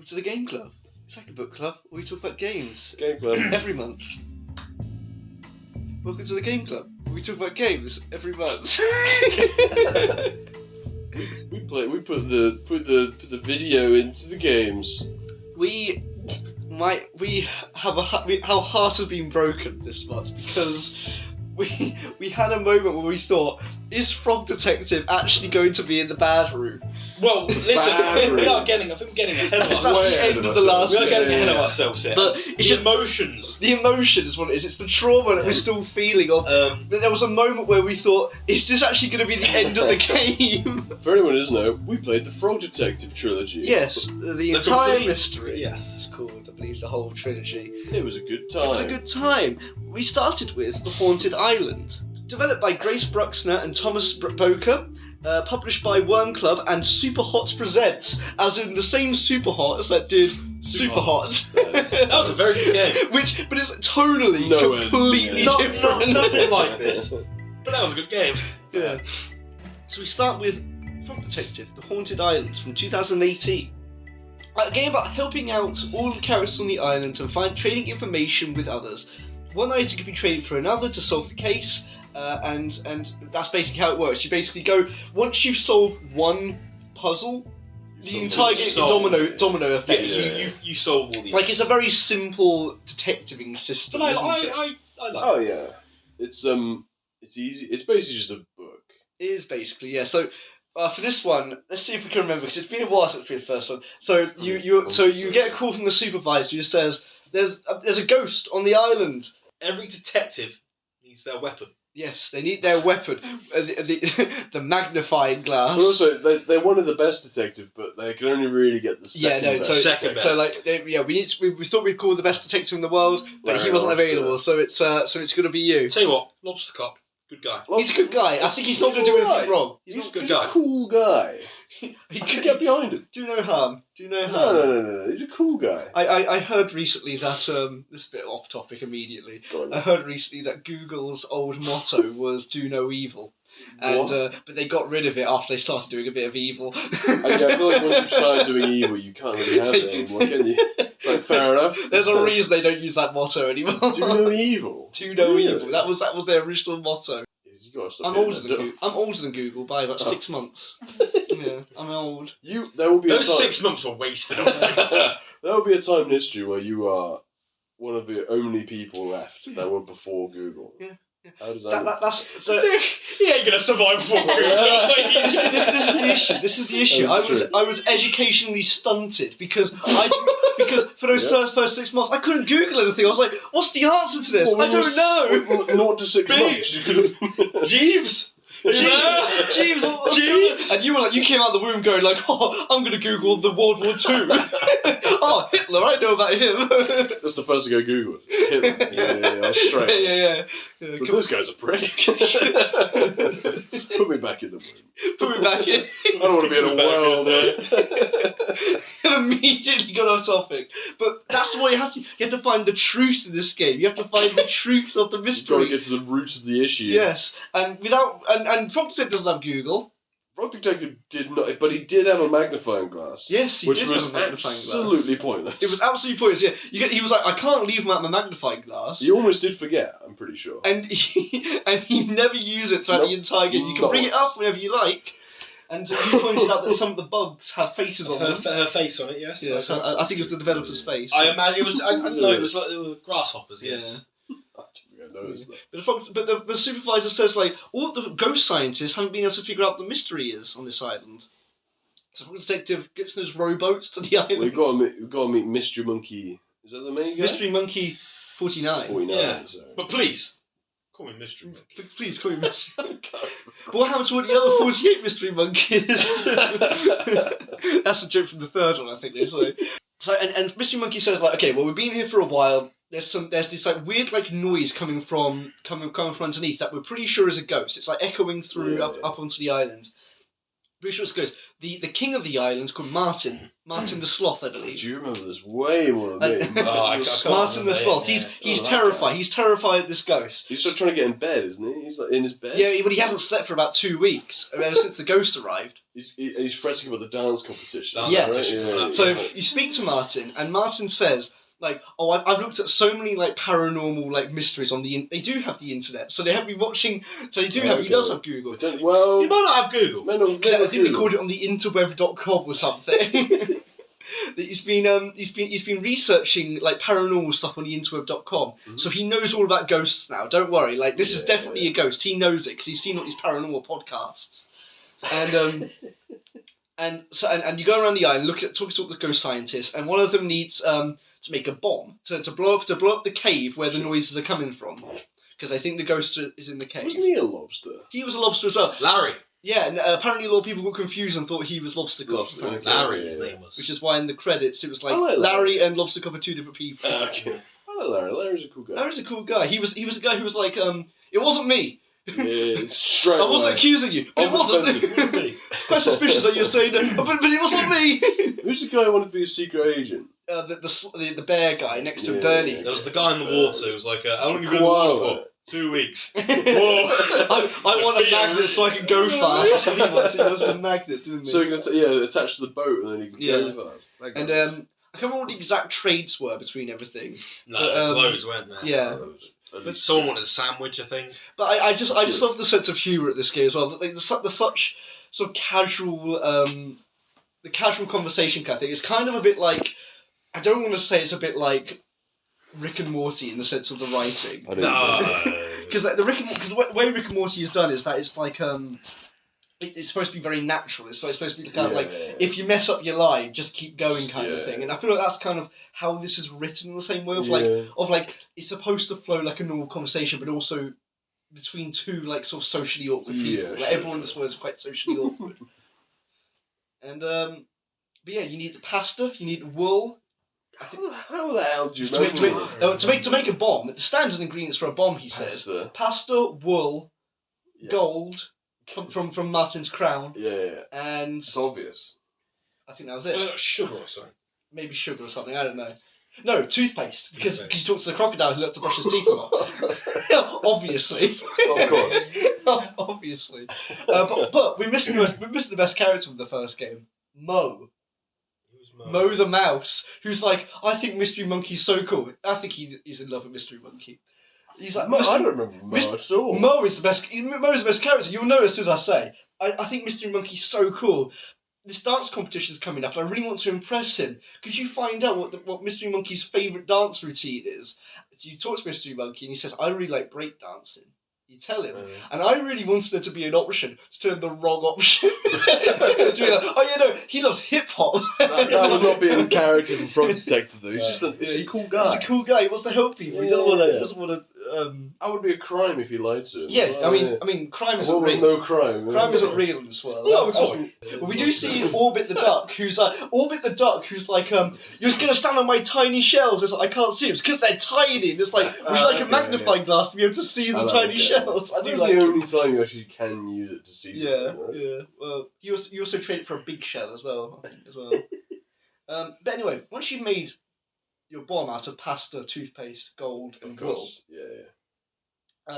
Welcome to the Game Club. It's like a book club where we talk about games. Game Club. Every month. Welcome to the Game Club where we talk about games every month. we put the video into the games. Our heart has been broken this month because we had a moment where we thought, is Frog Detective actually going to be in the bad room? Well, listen, I think we're getting ahead of ourselves. That's the end of the last We are getting ahead of ourselves here. But it's just emotions. The emotion is what it is. It's the trauma that we're still feeling of. There was a moment where we thought, is this actually going to be the end of the game? For anyone who doesn't know, we played the Frog Detective trilogy. Yes, the entire complete mystery. Yes. It's called, I believe, the whole trilogy. It was a good time. It was a good time. We started with The Haunted Island. Developed by Grace Bruxner and Thomas Boker. Published by Worm Club and Superhot Presents, as in the same Superhots that did Superhot. That was a very good game. But it's tonally completely different. Nothing like this. But that was a good game. Yeah. So we start with Frog Detective, The Haunted Island from 2018. A game about helping out all the characters on the island and trading information with others. One item can be traded for another to solve the case. And that's basically how it works. You basically go, once you've solved one puzzle, the entire game domino effect. Yeah. You solve all the. Like, it's a very simple detectiving system. But isn't it? I like. Oh yeah, it's easy. It's basically just a book. It is basically, yeah. So for this one, let's see if we can remember, because it's been a while since we played the first one. So you get a call from the supervisor who says there's a ghost on the island. Every detective needs their weapon. Yes, they need their weapon, the magnifying glass. But also, they're one of the best detectives, but they can only really get the second best. So like, we thought we'd call the best detective in the world, but he wasn't available, so it's going to be you. Tell you what, Lobster Cop, good guy. He's a good guy. I think he's not going to do anything wrong. He's a cool guy. He could get behind him. Do no harm. No. He's a cool guy. I heard recently that this is a bit off topic immediately. I heard recently that Google's old motto was "Do no evil," and but they got rid of it after they started doing a bit of evil. I feel like once you've started doing evil, you can't really have it anymore, can you? Like, fair enough. There's a reason they don't use that motto anymore. Do no evil. Do no evil. That was their original motto. I'm older than Google by about 6 months. Yeah, I'm old. There will be Those 6 months were wasted. There will be a time in history where you are one of the only people left that were before Google. Yeah. How does that That's he ain't gonna survive before Google. This is the issue. This is the issue. I was educationally stunted because for those first 6 months I couldn't Google anything. I was like, what's the answer to this? I don't know. 0 to 6 months. Jeeves. Jeeves, and you came out of the womb going like, oh, I'm gonna Google the World War II. Oh, Hitler, I know about him. That's the first thing I Googled. Hitler. Yeah, I was straight. Yeah. So this guy's a prick. Put me back in the womb. Put me back in. I don't want to be in a world. Immediately got off topic, but that's why you have to find the truth in this game. You have to find the truth of the mystery. You've got to get to the root of the issue. Yes, and Frog Detective doesn't have Google. Frog Detective did not, but he did have a magnifying glass. Yes, he did have a magnifying glass. Which was absolutely pointless. It was absolutely pointless. Yeah, he was like, I can't leave my magnifying glass. He almost did forget. I'm pretty sure. And he never used it throughout the entire game. You can bring it up whenever you like. And you pointed out that some of the bugs have faces on them. Her face on it, yes. Yes, I think it was the developer's face. I imagine it was. I don't know. It was like the grasshoppers. Yes. But the supervisor says like all the ghost scientists haven't been able to figure out what the mystery is on this island. So the detective gets in his rowboats to the island. We've got to meet Mystery Monkey. Is that the main guy? Mystery Monkey 49. 49. Yeah. So. But please. Call me Mystery Monkey. Please call me Mystery Monkey. What happened to all the other 48 Mystery Monkeys? That's a joke from the third one, I think they say. So and Mystery Monkey says like, okay, well we've been here for a while. There's this like weird like noise coming from underneath that we're pretty sure is a ghost. It's like echoing through up onto the island. Pretty sure it's ghost. The king of the island called Martin the Sloth, I believe. Do you remember this way more than me? Martin the Sloth. He's terrified. He's terrified of this ghost. He's just trying to get in bed, isn't he? He's like in his bed. Yeah, but he hasn't slept for about 2 weeks ever since the ghost arrived. He's fretting about the dance competition. Yeah. Right? So you speak to Martin, and Martin says, like, oh, I've looked at so many like paranormal like mysteries on the. They do have the internet, so they have been watching. So they do have. He does have Google. Well, you might not have Google. I think they called it on the interweb.com or something. He's been researching like paranormal stuff on the interweb.com, so he knows all about ghosts now. Don't worry, like this is definitely a ghost. He knows it because he's seen all these paranormal podcasts, and you go around the island, talk to the ghost scientists, and one of them needs to make a bomb to blow up the cave where the noises are coming from, because I think the ghost is in the cave. Wasn't he a lobster? He was a lobster as well. Larry. Yeah, and apparently a lot of people got confused and thought he was Lobster Cop. Okay, Larry, his name was. Which is why in the credits it was like Larry. Larry and Lobster Cop are two different people. Okay. I like Larry. Larry's a cool guy. Larry's a cool guy. He was a guy who was like, it wasn't me. Yeah, straight I wasn't away. accusing you, but it wasn't. Quite suspicious that you're saying that, but it wasn't me. Who's the guy who wanted to be a secret agent? The bear guy next to him, Yeah, Bernie. yeah. There was the guy in the water who was like, how long have you been in the Koala. water for? 2 weeks. Whoa. I want a magnet so I can go fast. That's what he wants. He wants a magnet, didn't he? So he can attach to the boat and then he can go fast. And I can't remember what the exact trades were between everything. No, there's loads, weren't there? Yeah. But Someone wanted a sandwich, I think. But I just love the sense of humour at this game as well. Like, there's such sort of casual, the casual conversation kind of thing. It's kind of a bit like, I don't want to say it's a bit like Rick and Morty in the sense of the writing. No. Because like, the way Rick and Morty is done is that it's like it's supposed to be very natural. It's supposed to be kind of like if you mess up your line, just keep going kind of thing. And I feel like that's kind of how this is written in the same way of like it's supposed to flow like a normal conversation, but also between two like sort of socially awkward people. Like everyone in this world is quite socially awkward. And but yeah, you need the pasta, you need wool. How the hell do you to make a bomb? The standard ingredients for a bomb, he says, pasta, wool, gold. From Martin's crown. Yeah. And it's obvious. I think that was it. Sugar or something. Maybe sugar or something, I don't know. No, toothpaste. Because he talks to the crocodile who loves to brush his teeth a lot. Obviously. Of course. Obviously. But we missed the best character from the first game. Mo. Mo the mouse, who's like, I think Mystery Monkey's so cool. I think he's in love with Mystery Monkey. He's like, I don't remember Mo at all. Mo is the best character. You'll know as soon as I say. I think Mystery Monkey's so cool. This dance competition is coming up, and I really want to impress him. Could you find out what Mystery Monkey's favourite dance routine is? So you talk to Mystery Monkey, and he says, I really like break dancing. You tell him. And I really wanted there to be an option to turn the wrong option. To be like, oh, yeah, no, he loves hip-hop. That would not be a character from Front Detective, though. He's just a cool guy. He's a cool guy. He wants to help people. He doesn't want to... That would be a crime if you lied to him. Yeah, I mean, crime isn't real. No crime. Crime isn't real in this world. No, it's all. But we do see Orbit the Duck, who's like, you're going to stand on my tiny shells. It's like, I can't see them. It's because they're tiny. And it's like, would you like a magnifying glass to be able to see the tiny shells? I do That's like the only time you actually can use it to see something, right? Yeah. Well, you also trade it for a big shell as well, I think, as well. But anyway, once you've made your bomb out of pasta, toothpaste, gold, and wool,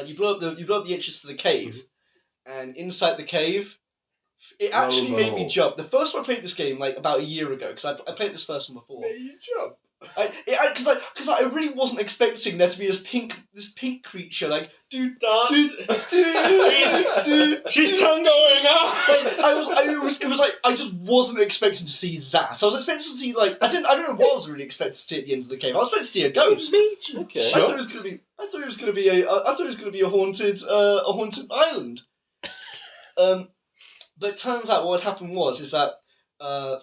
you blow up the entrance to the cave, and inside the cave, it actually made me jump. The first time I played this game, like about a year ago, because I played this first one before. Made you jump. Because I really wasn't expecting there to be this pink creature like She's tongue going up. It was like I just wasn't expecting to see that. I was expecting to see like I don't know what I was really expecting to see at the end of the cave. I was expecting to see a ghost. Okay. I thought it was gonna be a haunted island. But it turns out what had happened is that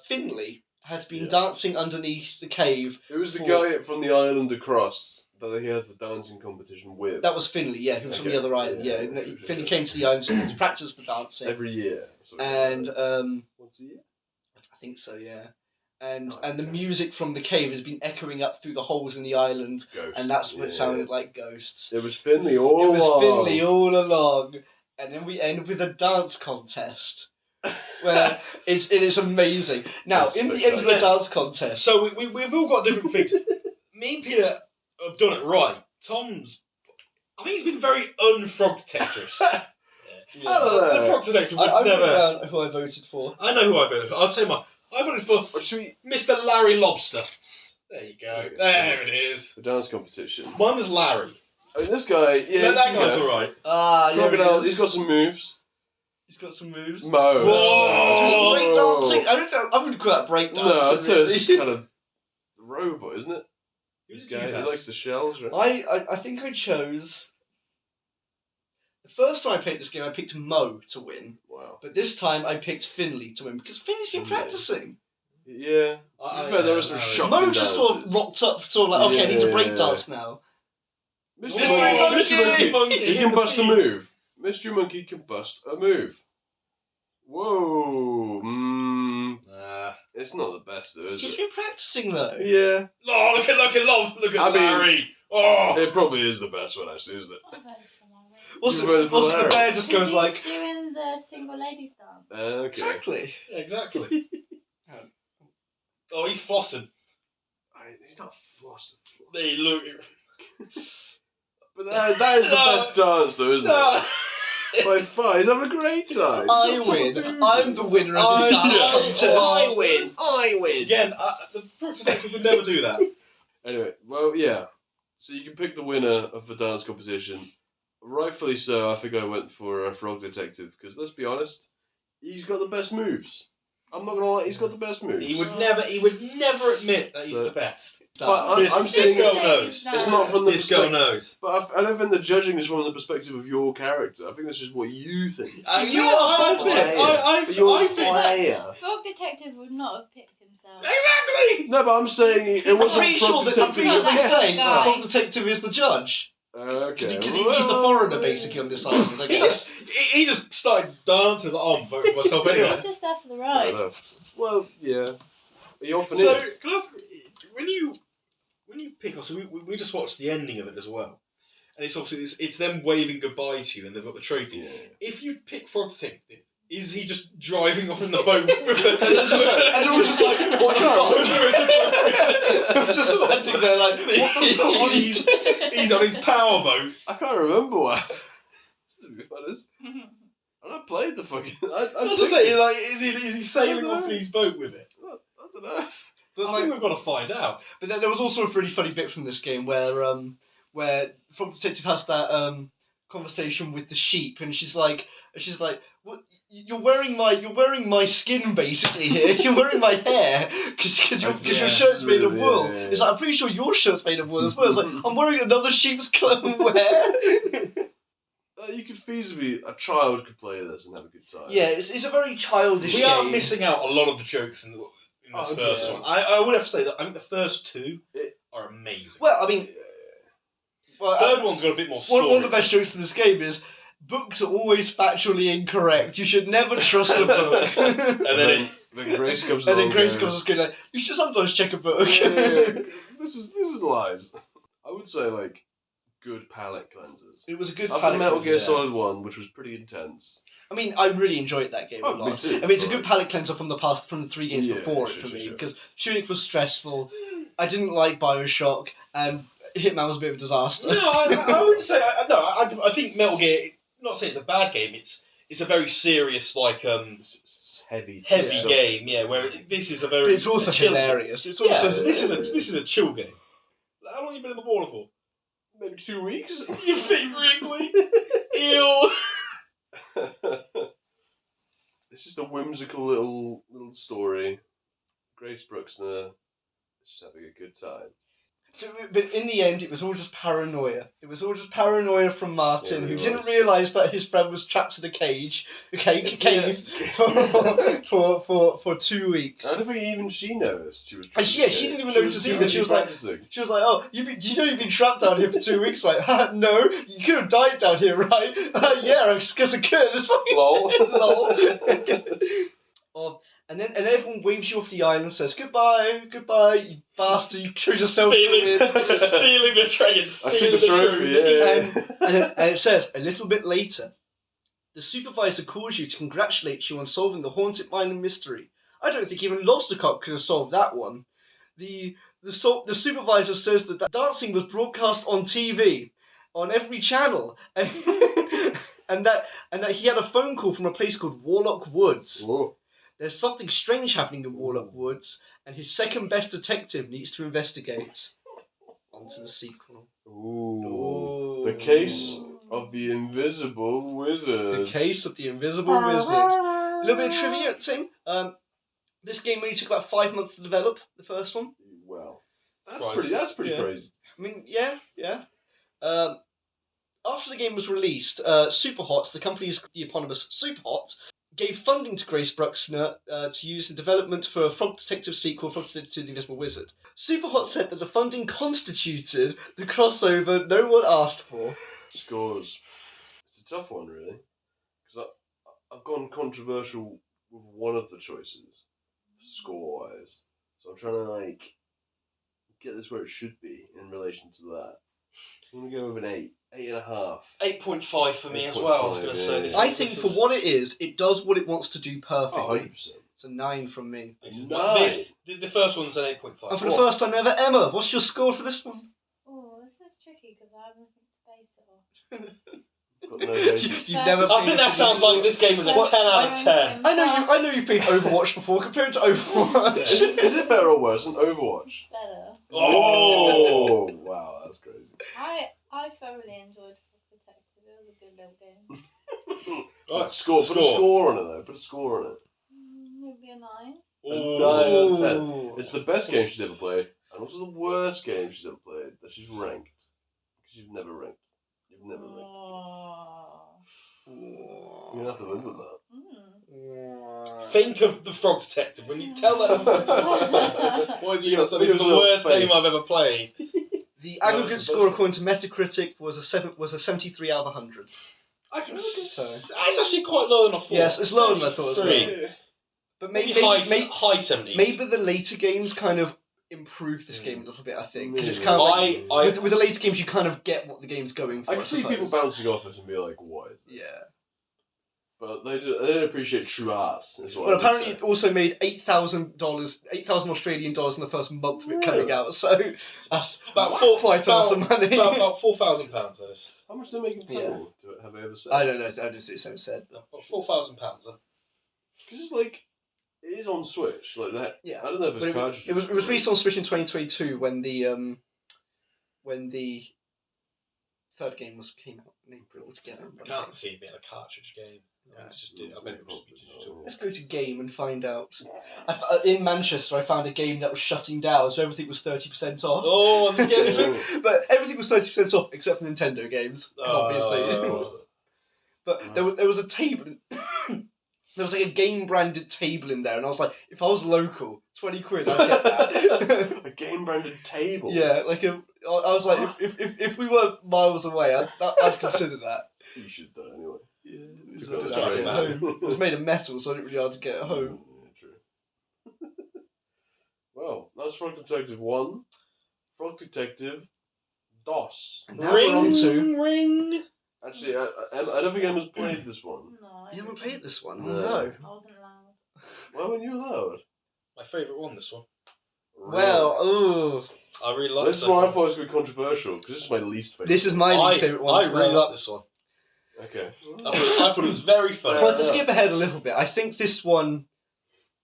Finley has been dancing underneath the cave. Who was the guy from the island across that he had the dancing competition with? That was Finley, yeah, who was from the other island, yeah. Finley came to the island to practice the dancing. Every year. And once a year? I think so, yeah. And the music from the cave has been echoing up through the holes in the island, Ghosts, and that's what it sounded like, ghosts. It was Finley all along. It was Finley all along. And then we end with a dance contest. where it is amazing. Now, That's in the end of the spectacular. dance contest, So we've all got different things. Me and Peter have done it right. I think he's been very unfrog detectorist. yeah, I don't know. The frog detector would I wrote never. down who I voted for. I know who I voted for. I'll say mine. I voted for Or should we... Mr. Larry Lobster. There you go. Okay. There it is. The dance competition. Mine was Larry. I mean, this guy... Yeah, That you guy's know. alright. Ah, yeah, Crocodile, he he's got some moves. He's got some moves. Mo. Whoa. Just Whoa. breakdancing. I wouldn't call that breakdancing. No, it's really. kind of robot, isn't it? This guy, he likes the shells, right? I think I chose. The first time I played this game, I picked Mo to win, Wow. but this time I picked Finley to win because Finley's been Finley. practicing. Yeah. To be fair, there was some shocking Mo just sort of dances. rocked up, sort of like, okay, I need to Yeah. breakdance now. Mr. Mr. Monkey, Monkey! he can bust a move. Mr. Monkey can bust a move. Whoa. It's not the best though, is She's it? been practicing though. Yeah. Oh, look at I mean- Larry. Oh. It probably is the best one, actually, isn't it? I voted for Larry. Also, You voted for also the Larry. bear just goes He's like, doing the single ladies dance. Okay. exactly. Exactly. Oh, he's flossing. He's not flossing. Hey, look. But that is the No. best dance, though, isn't No. it? By far, he's having a great time. I win. I'm the winner of this I dance win. contest. win. I win. Again, the frog detective would never do that. Anyway, well, yeah. So you can pick the winner of the dance competition. Rightfully so, I think I went for a Frog Detective, because let's be honest, he's got the best moves. I'm not gonna lie, he's got the best moves. He would never admit that he's So- the best. But I'm This saying girl knows. it's not from the This girl perspective- knows. But I don't think the judging is from the perspective of your character. I think that's just what you think. You are a frog detective. But you're I a think. player. Frog Detective would not have picked himself. Exactly! No, but I'm saying it I'm wasn't pretty Frog sure that Detective. they're Yes. saying Guy. Frog Detective is the judge. Okay. Because he's the foreigner basically on this island, I He guess. just started dancing. Like, oh, I'm voting for myself anyway. He's just there for the I ride. know. Well, yeah. He often So, is. can I ask, when you pick, so we just watched the ending of it as well, and it's obviously it's them waving goodbye to you, and they've got the trophy. Yeah. If you pick Frog Detective, is he just driving off in the boat with the, And they're just like, and they're all just like, what the fuck? I'm just standing there like, what the fuck? What are you doing? He's on his powerboat. I can't remember what happened. To be honest. And I played the fucking. I was gonna say, like, is he sailing off in his boat with it? I don't know. But, I like, think we've got to find out. but then there was also a really funny bit from this game where Frog Detective has that conversation with the sheep, and she's like, what? You're wearing my skin basically here. You're wearing my hair because your Yeah, shirt's made of true, wool. yeah. It's like, I'm pretty sure your shirt's made of wool as well. It's like, I'm wearing another sheep's hair. You could feasibly, a child could play this and have a good time. Yeah, it's a very childish We game. are missing out a lot of the jokes in this Oh, first yeah. one. I would have to say that I think the first two are amazing. Well, I mean, well, Third one's got a bit more story. one of the best jokes in this game is books are always factually incorrect. You should never trust a book. And then Grace comes And then along Grace and comes goes, and goes like, you should sometimes check a book. "Yeah, this is lies. I would say like good palate cleansers. It was a good After palate Metal cleanser, Gear yeah. Solid 1, which was pretty intense. I mean, I really enjoyed that game a Oh, me lot. too. I mean, it's a good Right. palate cleanser from the 3 games Yeah, before it sure, for sure, me, sure. because Tunic was stressful, I didn't like Bioshock, and Hitman was a bit of a disaster. No, I wouldn't say. I think Metal Gear. Not saying it's a bad game. It's a very serious, like It's heavy. heavy Yeah. game. Yeah, where this is a But very. it's also chill hilarious. It's Game. Yeah, also this is a chill game. How long have you been in the water for? Maybe 2 weeks. Your feet wrinkly. Ew. It's just a whimsical little story. Grace Bruxner is just having a good time. So, but in the end, it was all just paranoia. It was all just paranoia from Martin, Yeah, who it didn't was. realise that his friend was trapped in a cave for 2 weeks. I don't think even she noticed she was. And she didn't even notice either. She was like, practicing. She was like, "Oh, do you know you've been trapped down here for 2 weeks, right? No, you could have died down here, right? Yeah, I guess I could." It's like, Lol. and then everyone waves you off the island and says, "Goodbye, you bastard! You threw yourself Stealing, to it." stealing the tray and I took stealing the trophy. Yeah. And it says a little bit later, The supervisor calls you to congratulate you on solving the Haunted Island mystery. I don't think even Lobstercock could have solved that one. The supervisor says that dancing was broadcast on TV, on every channel, and and that he had a phone call from a place called Warlock Woods. Whoa. There's something strange happening in Warlock Woods, and his second best detective needs to investigate. On to the sequel. Ooh. The case of the invisible wizard. The case of the invisible wizard. A little bit of trivia, Tim. This game only took about 5 months to develop, the first one. Well, Surprising. that's pretty Yeah. crazy. I mean, yeah. After the game was released, Superhot, the company's the eponymous Superhot, gave funding to Grace Bruxner to use in development for a Frog Detective sequel, Frog Detective 2 The Invisible Wizard. Superhot said that the funding constituted the crossover no one asked for. Scores. It's a tough one, really. Because I've gone controversial with one of the choices, score-wise. So I'm trying to, get this where it should be in relation to that. I'm going to go with an 8. 8.5. 8.5 for me as well. I was going to say this. I think for what it is, it does what it wants to do perfectly. 100%. It's a 9 from me. The first one's an 8.5. And for the first time ever, Emma, what's your score for this one? Oh, this is tricky because I have nothing to base it on. Got no basis. You've never I think that sounds like this game was a 10 out of 10. I know you've played Overwatch before. Compare it to Overwatch. Is it better or worse than Overwatch? Better. Oh, wow, that's crazy. I thoroughly enjoyed Frog Detective. It was a good little game. Right, score. Put a score on it, though. Put a score on it. Maybe a 9. A 9 out of 10. It's the best game she's ever played, and also the worst game she's ever played that she's ranked. Because you've never ranked. You've never ranked. You're going to have to live with that. Think of the Frog Detective. When you tell that to the Frog Detective, what is he going to say? This is the worst game I've ever played. The aggregate score according to Metacritic was a 73 out of 100. It's actually quite lower than I thought. Yes, it's lower than I thought as well. But maybe high 70s. Maybe the later games kind of improve this game a little bit, I think. Because it's Maybe. kind of with the later games, you kind of get what the game's going for. I can see people bouncing off it and be like, what is this? Yeah. But they don't appreciate true art. Well, apparently it also made $8,000 Australian dollars in the first month of it coming out, so that's about quite a lot of money. About £4,000, that is. How much do they make in total? Have they ever said? I don't know, I just said. About £4,000. Because it's like, it is on Switch, like that. Yeah. I don't know if it's cartridges. It was released on Switch in 2022 when the third game came out in April altogether. I can't see it being a cartridge game. Yeah. I bet it would be digital. Let's go to game and find out. In Manchester, I found a game that was shutting down, so everything was 30% off. Oh, I didn't get anything. But everything was 30% off except for Nintendo games, obviously. But there was a table. There was like a game branded table in there, and I was like, if I was local, 20 quid, I'd get that. A game branded table. Yeah, I was like, if we were miles away, I'd consider that. You should though, anyway. Yeah, it was made of metal, so I didn't really have to get it home. Yeah, true. Well, that was Frog Detective 1. Frog Detective DOS. And now we're on to... Ring! Actually, I don't think Emma's played this one. No. You haven't played this one? No. Oh, no. I wasn't allowed. Why weren't you allowed? My favourite one, this one. Well, ooh. I really like this is why I thought it was going to be controversial, because this is my least favourite. This is my least favourite one. I really like this one. Okay. I thought it was very funny. Well, to skip ahead a little bit, I think this one...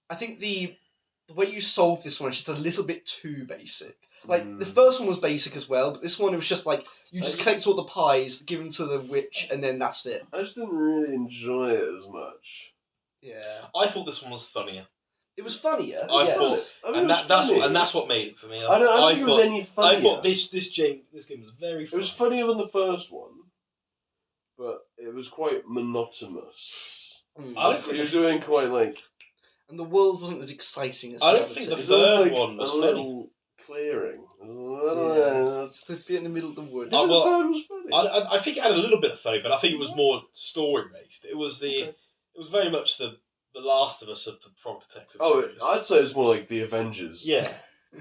I think the way you solve this one is just a little bit too basic. Like, the first one was basic as well, but this one, it was just like, you just collect all the pies, give them to the witch, and then that's it. I just didn't really enjoy it as much. Yeah. I thought this one was funnier. It was funnier. I yes. thought, and that's what made it for me. I don't think it was any funnier. I thought this game was very funny. It was funnier than the first one, but it was quite monotonous. I don't think you're doing quite like... And the world wasn't as exciting as I the don't other think two. the third one was a funny. little clearing. Just a bit in the middle of the woods. The third was funny. I think it had a little bit of funny, but I think it was more story based. It was it was very much the Last of Us of the Frog Detective series. I'd say it's more like the Avengers. Yeah.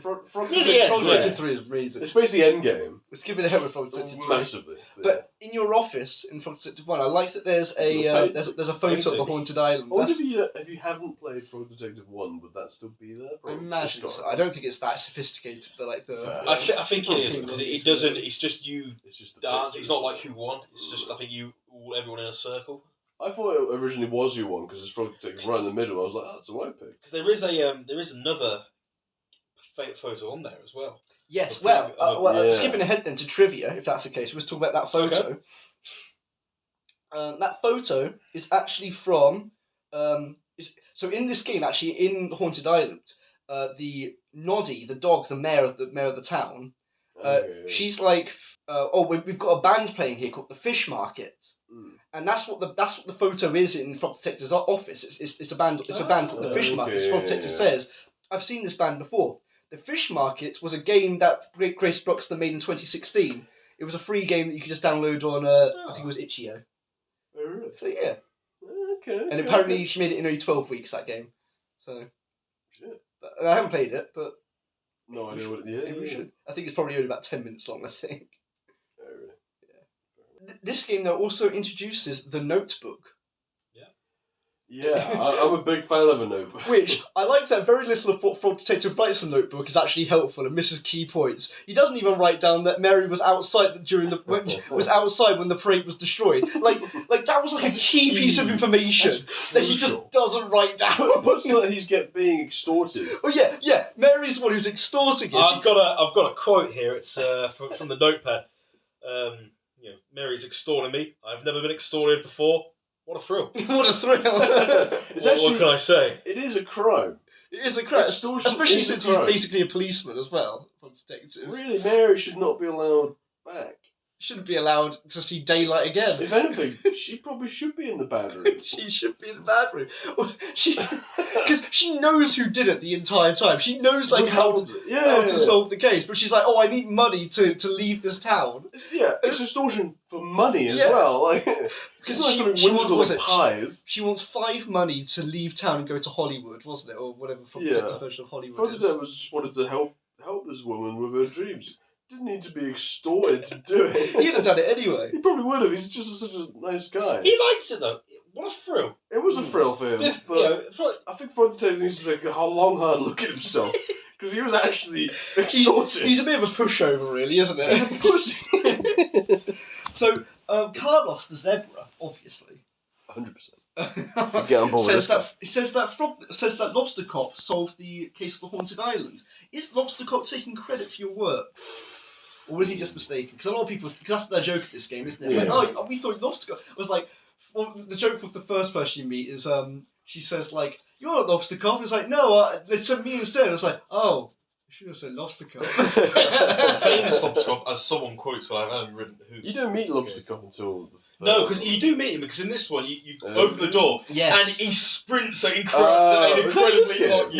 Frog Near the end, Frog yeah. Detective 3 is amazing. It's basically Endgame. It's giving a hell with Frog Detective 3. Massively. But in your office in Frog Detective 1, I like that there's a there's a photo of the haunted island. I wonder if you haven't played Frog Detective 1, would that still be there? I Probably. imagine so. I don't think it's that sophisticated. Fair. I think it is because it doesn't. It's just you It's just the dance. picture. It's not like who won. It's just I think everyone in a circle. I thought it originally was you one because it's Frog Detective right in the middle. I was like, oh, it's a white pig. Because there is another photo on there as well. Yes, Yeah. skipping ahead then to trivia, if that's the case, let's talk about that photo. Okay. That photo is actually from. So in this game, actually in Haunted Island, the Noddy, the dog, the mayor of the town, she's like, we've got a band playing here called the Fish Market, and that's what the photo is in Frog Detective's office. It's a band. It's a band called the Fish Market. As Frog Detective says, I've seen this band before. The Fish Market was a game that Grace Broxton made in 2016. It was a free game that you could just download on, I think it was Itch.io. Oh, really? So yeah. Okay. And apparently she made it in only 12 weeks, that game. So. Shit. But I haven't played it, but. No idea what. Maybe we should. I think it's probably only about 10 minutes long, I think. Oh, really? Yeah. This game, though, also introduces the notebook. Yeah, I'm a big fan of a notebook. Which, I like that very little of what Frog Detective writes in the notebook is actually helpful and misses key points. He doesn't even write down that Mary was outside when the parade was destroyed. Like that was like a key piece of information that he just doesn't write down. What's that he's being extorted? Oh yeah, Mary's the one who's extorting him. I've got a quote here. It's from the notepad. Mary's extorting me. I've never been extorted before. What a thrill! What a thrill! What can I say? It is a crime. It is a crime, Extortion especially is a since he's crime. basically a policeman as well. Detective. Really, Mary should not be allowed back. Shouldn't be allowed to see daylight again. If anything, she probably should be in the bad room. She should be in the bad room. Because she knows who did it the entire time. She knows how to solve the case. But she's like, I need money to leave this town. It's extortion for money as Yeah. well. Because she wants pies. She wants 5 money to leave town and go to Hollywood, wasn't it, or whatever Detective's version of Hollywood Frog is. Detective just wanted to help this woman with her dreams. Didn't need to be extorted to do it. He'd have done it anyway. He probably would have. He's just such a nice guy. He likes it though. What a thrill! It was a thrill for him. I think Frog Detective needs to take a long, hard look at himself. Because he was actually extorted. He's a bit of a pushover, really, isn't it? Pussy. So, Carlos the zebra, obviously. 100%. Get on board with this. He says that Lobster Cop solved the case of the haunted island. Is Lobster Cop taking credit for your work, or was he just mistaken? Because a lot of people, because that's their joke of this game, isn't it? Yeah. Like, we thought Lobster Cop. I was like, well, the joke with the first person you meet is she says like, "You're not Lobster Cop." It's like, no, they said me instead. I was like, oh. I should have said Lobster Cop. Famous Lobster Cop, as someone quotes, but I haven't written who. You don't meet Lobster Cop until the third. No, because you do meet him, because in this one, you open the door, Yes. and he sprints so incredibly long.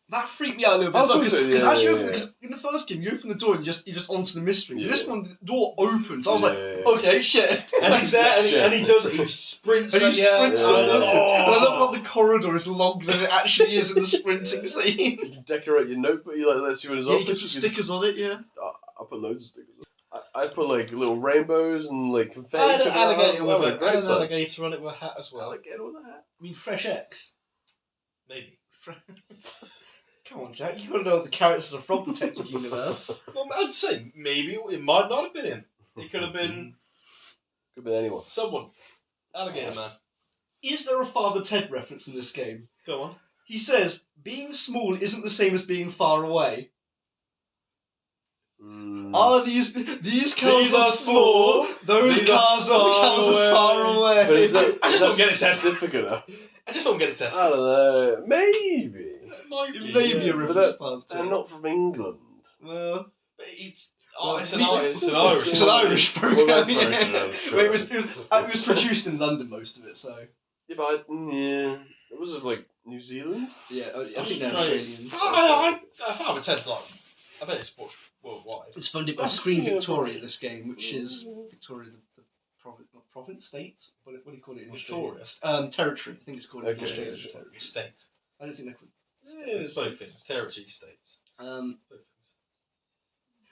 That freaked me out a little bit Oh, as well, of course because it- as yeah, you yeah, because in the first game you open the door and you're just onto the mystery. Yeah. This one, the door opens. I was like, Yeah. okay, shit. And he's there, and he sprints. And he sprints yeah. towards it. And I love that the corridor is longer than it actually is in the sprinting scene. You can decorate your notebook. You lets you in his Yeah, you office. can put stickers on it. Yeah. I put loads of stickers. I put like little rainbows and like confetti. I had an coming out. alligator Oh, with great an time. alligator on it with a hat as well. Alligator with a hat. I mean, Fresh X. Maybe. Come on, Jack. You got to know the characters of Frog Detective universe. Well, I'd say maybe it might not have been him. It could have been Could be anyone. someone. Alligator man. Is there a Father Ted reference in this game? Go on. He says, "Being small isn't the same as being far away." Ah, these cars are small. Those cars are far away. But is that, I just don't get it, Ted. specific enough? I just don't get it tested. I don't know. Maybe. It might be. Maybe a But reference that- to Father They're Ted. not from England. Well, But it's well, it's an Irish. It's an Irish program. Well, that's very yeah. true. Well, it was produced in London, most of it. So Yeah, but it was just like New Zealand. yeah, I think they're Australian. Australians. I Father Ted's like. I bet it's watched worldwide. It's funded by Screen Victoria. This game, which is Victoria, the province, state. What do you call it in Victoria? Australia? Territory. I think it's called Okay. Australian territory. State. I don't think they're called. It's so things. Territory states.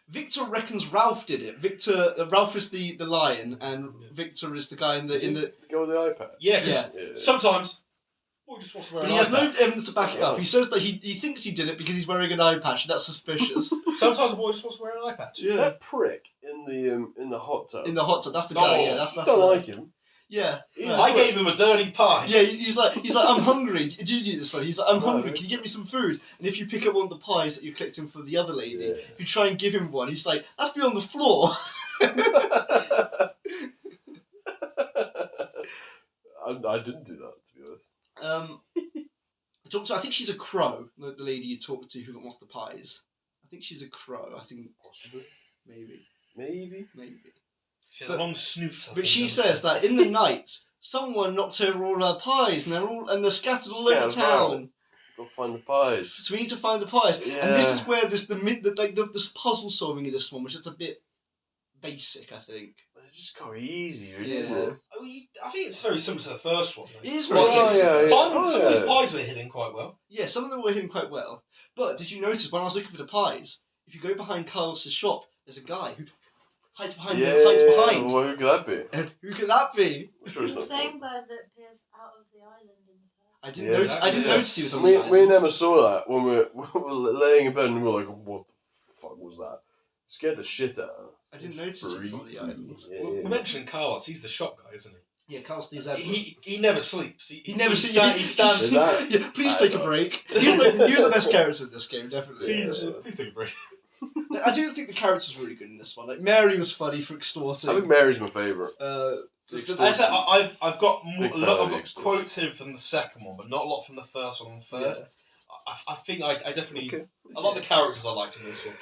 Victor reckons Ralph did it. Ralph is the lion, and Victor is the guy in the The guy with the iPad. Yeah, because sometimes boy just wants to wear But an he has no eye patch. evidence to back it up. He says that he thinks he did it because he's wearing an eye patch, and that's suspicious. Sometimes a boy just wants to wear an eye patch. Yeah. That prick in the hot tub. In the hot tub, that's the guy. Yeah, that's you don't like him. Yeah. I gave him a dirty pie. Yeah, he's like, I'm hungry. Did you do this one? He's like, I'm No, hungry. Can you get me some food? And if you pick up one of the pies that you're collecting for the other lady, Yeah. if you try and give him one, he's like, that's be on the floor. I didn't do that, to be honest. I think she's a crow. The lady you talked to who wants the pies. I think she's a crow. I think Possibly. maybe. She has a long snoot. But she says that in the night, someone knocked over all her pies, and they're scattered all over town. Go find the pies. So we need to find the pies, Yeah. and this is where this puzzle solving in this one was just a bit basic, I think. It's just quite easy, really, Yeah. isn't it? I think it's very similar to the first one. It is Well, very yeah, simple. yeah. Some of these pies were hidden quite well. Yeah, some of them were hidden quite well. But did you notice when I was looking for the pies, if you go behind Carlos's shop, there's a guy who hides behind. Well, who could that be? And who could that be? I'm sure it's The not. same guy that appears out of the island in the first. I didn't notice. I didn't yeah. notice he was on Me, the me and island. Emma saw that when we were laying in bed and we were like, what the fuck was that? Scared the shit out of us. I didn't notice he was on the island. Yeah, We're yeah. mentioning Carlos. He's the shop guy, isn't he? Yeah, Carlos the Zebra. He never sleeps. He never he sees. He stands. Is that- Yeah, please I take a don't- break. He was the best character in this game, definitely. Yeah. Please take a break. I do think the characters were really good in this one. Like Mary was funny for extorting. I think Mary's my favourite. I said I've got more, Big fan I've of got extras. quotes here from the second one, but not a lot from the first one and third. Yeah. I think I definitely Okay. a lot of the characters I liked in this one.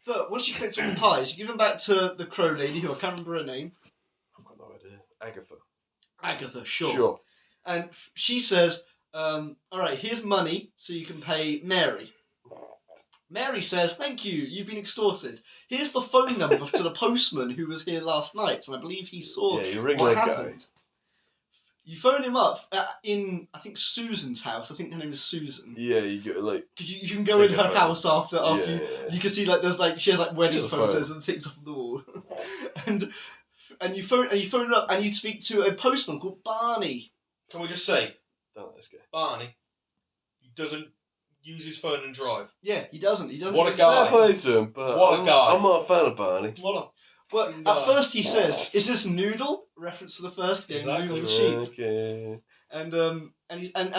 But once you collect all the pies, you give them back to the crow lady, who I can't remember her name. I've got no idea. Agatha. Agatha, sure. And she says, all right, here's money so you can pay Mary. Mary says, thank you, you've been extorted. Here's the phone number to the postman who was here last night, and I believe he saw Yeah, you ring what that happened. You phone him up in, I think, Susan's house. I think her name is Susan. guy. Yeah, you get like. Because you can go in Take her a phone. house after Yeah, you. yeah, yeah. You can see she has wedding She has a phone. photos and things on the wall, and you phone her up and you speak to a postman called Barney. Can we just say Don't like this guy. Barney? He doesn't use his phone and drive. Yeah, he doesn't. What a use- guy. Fair play to him, but What a guy. I'm not a fan of Barney. What Well, at first he says, "Is this Noodle?" Reference to the first game, Exactly. Noodle the sheep. Okay.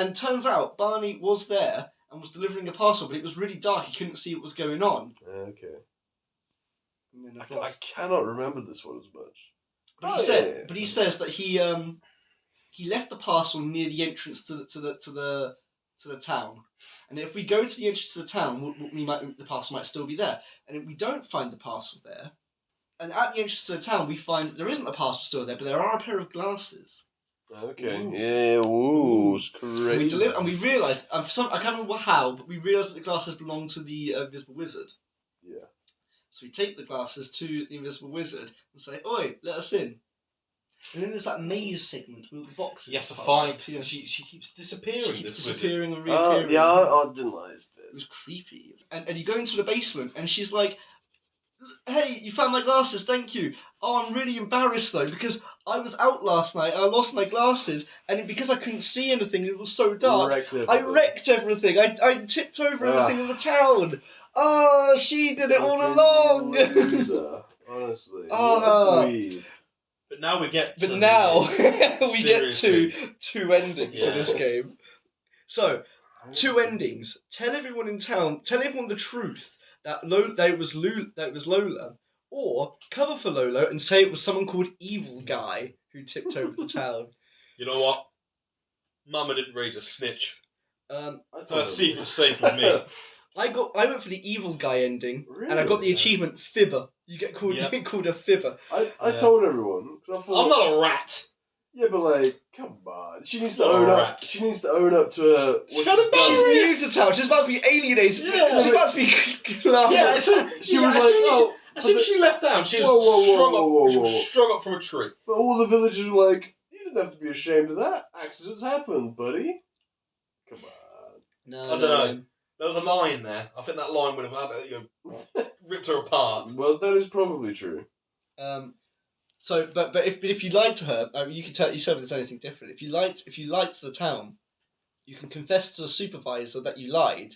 And turns out Barney was there and was delivering a parcel, but it was really dark. He couldn't see what was going on. Okay. And then, of I course, cannot remember this one as much. but he says that he left the parcel near the entrance to the town, and if we go to the entrance to the town, the parcel might still be there. And if we don't find the parcel there, and at the entrance to the town, we find that there isn't a parcel still there, but there are a pair of glasses. Okay. Ooh. Yeah. Ooh, it's crazy. And we realised, I can't remember how, but we realised that the glasses belong to the Invisible Wizard. Yeah. So we take the glasses to the Invisible Wizard and say, "Oi, let us in." And then there's that maze segment with the boxes. You have to find. Yeah. She keeps disappearing. She keeps this wizard. disappearing and reappearing. Yeah, I didn't like this bit. It was creepy. And you go into the basement and she's like, "Hey, you found my glasses, thank you. Oh, I'm really embarrassed though, because I was out last night and I lost my glasses, and because I couldn't see anything, it was so dark. I wrecked everything. I tipped over everything in the town. Oh, she did it all along." Loser, honestly. Ah. What a dweeb. But now we get. But to now the we get serious to bit. two endings Yeah. in this game. So, two endings. Tell everyone in town. Tell everyone the truth that it was Lola, or cover for Lola and say it was someone called Evil Guy who tipped over the town. You know what? Mama didn't raise a snitch. I Her told him. secret's safe with me. I went for the Evil Guy ending, and I got the Really? achievement Fibber. You get called Yep. you get called a Fibber. I Yeah. told everyone. 'Cause I thought, I'm not a rat. Yeah, but like, come on. She needs to Not own a up. rat. She needs to own up to her. what Shut she's up, done. She's Serious? new to town. She's about to be alienated. Yeah. She's about to be laughed Yeah, at. so She was like, oh, As soon as she left town, she was Whoa, whoa, whoa, strung whoa, up. whoa, She was whoa. strung up from a tree. but all the villagers were like, you didn't have to be ashamed of that. Accidents happen, buddy. Come on. No, I don't know. There was a line there. I think that line would have had ripped her apart. Well, that is probably true. But if you lied to her, I mean, you can tell yourself if there's anything different. If you lied to the town, you can confess to the supervisor that you lied,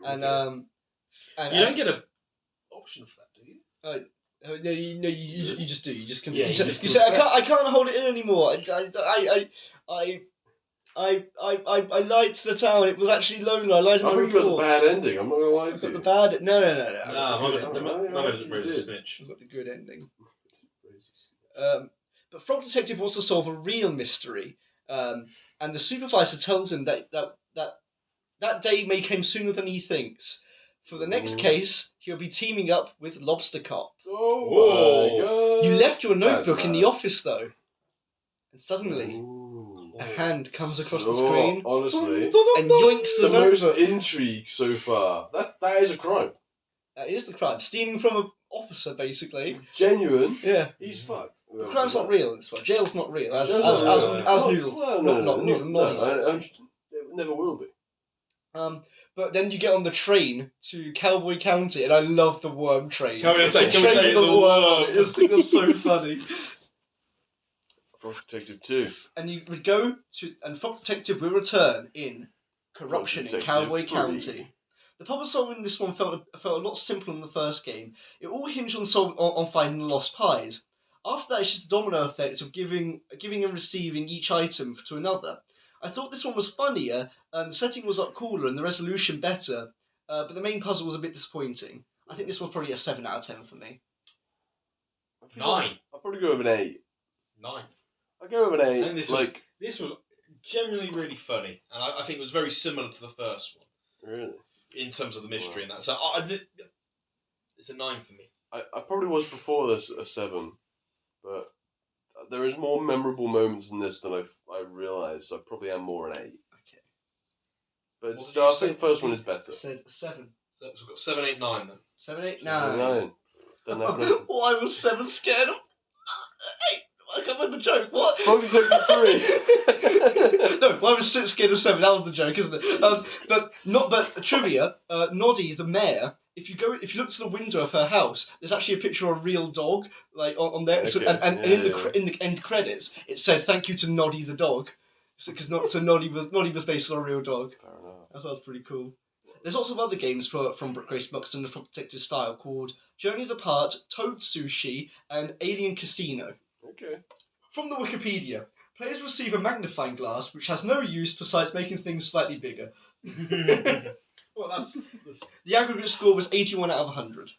and you don't get an option for that, do you? No, you just do. You just Yeah, confess. you You just say I confess. can't hold it in anymore. I lied to the town. It was actually lonely. I lied to I my think you got the report. bad ending. I'm not gonna lie I've to got you. the bad. No. Nah, Mum ending. isn't raised a snitch. I've got the good ending. But Frog Detective wants to solve a real mystery, and the supervisor tells him that day may come sooner than he thinks. For the next Ooh. case, he'll be teaming up with Lobster Cop. Oh Whoa. my god! You left your That's notebook in the nice. office, though, and suddenly Ooh. a hand comes across the Oh, screen honestly, and yoinks the the most notebook. intrigue so far. That is a crime. That is the crime. Stealing from an officer, basically. Genuine. Yeah. He's fucked. The crime's not real in this one. Jail's not real. As Jail's not real. Noodles. Well, Not Noodles. Noddy says. It never will be. But then you get on the train to Cowboy County, and I love the worm train. Can we say the the worm? This thing was so funny. Frog Detective 2. And you would go to, and Frog Detective will return in Corruption in Detective Cowboy 3. County. The puzzle solving in this one felt a lot simpler than the first game. It all hinged on finding the lost pies. After that, it's just a domino effect of giving and receiving each item to another. I thought this one was funnier, and the setting was up cooler, and the resolution better, but the main puzzle was a bit disappointing. I think this was probably a 7 out of 10 for me. 9. I'll probably go with an 8. 9. I'll go with an 8. I think this was genuinely really funny, and I think it was very similar to the first one. Really? In terms of the mystery and that. So it's a 9 for me. I probably was before this a 7, but there is more memorable moments in this than I realised, so I probably am more an 8. Okay. But What still, did I think the first one is better. I said 7. So we've got 7, 8, 9 then. 7, 8, 9. 9. Don't have nothing. Oh, I was 7 scared of. Hey, I can't remember the joke. What? Frog Detective 3. No, I was 6 scared of 7. That was the joke, isn't it? But trivia. Noddy, the mayor. If you look to the window of her house, there's actually a picture of a real dog, like on there. So, Okay. and in the end credits, it said "Thank you to Noddy the dog," because Noddy was based on a real dog. Fair enough. I thought that was pretty cool. There's lots of other games from Grace Buxton and Frog Detective style called Journey of the Part, Toad Sushi, and Alien Casino. Okay. From the Wikipedia, players receive a magnifying glass which has no use besides making things slightly bigger. Well, that's The aggregate score was 81 out of 100.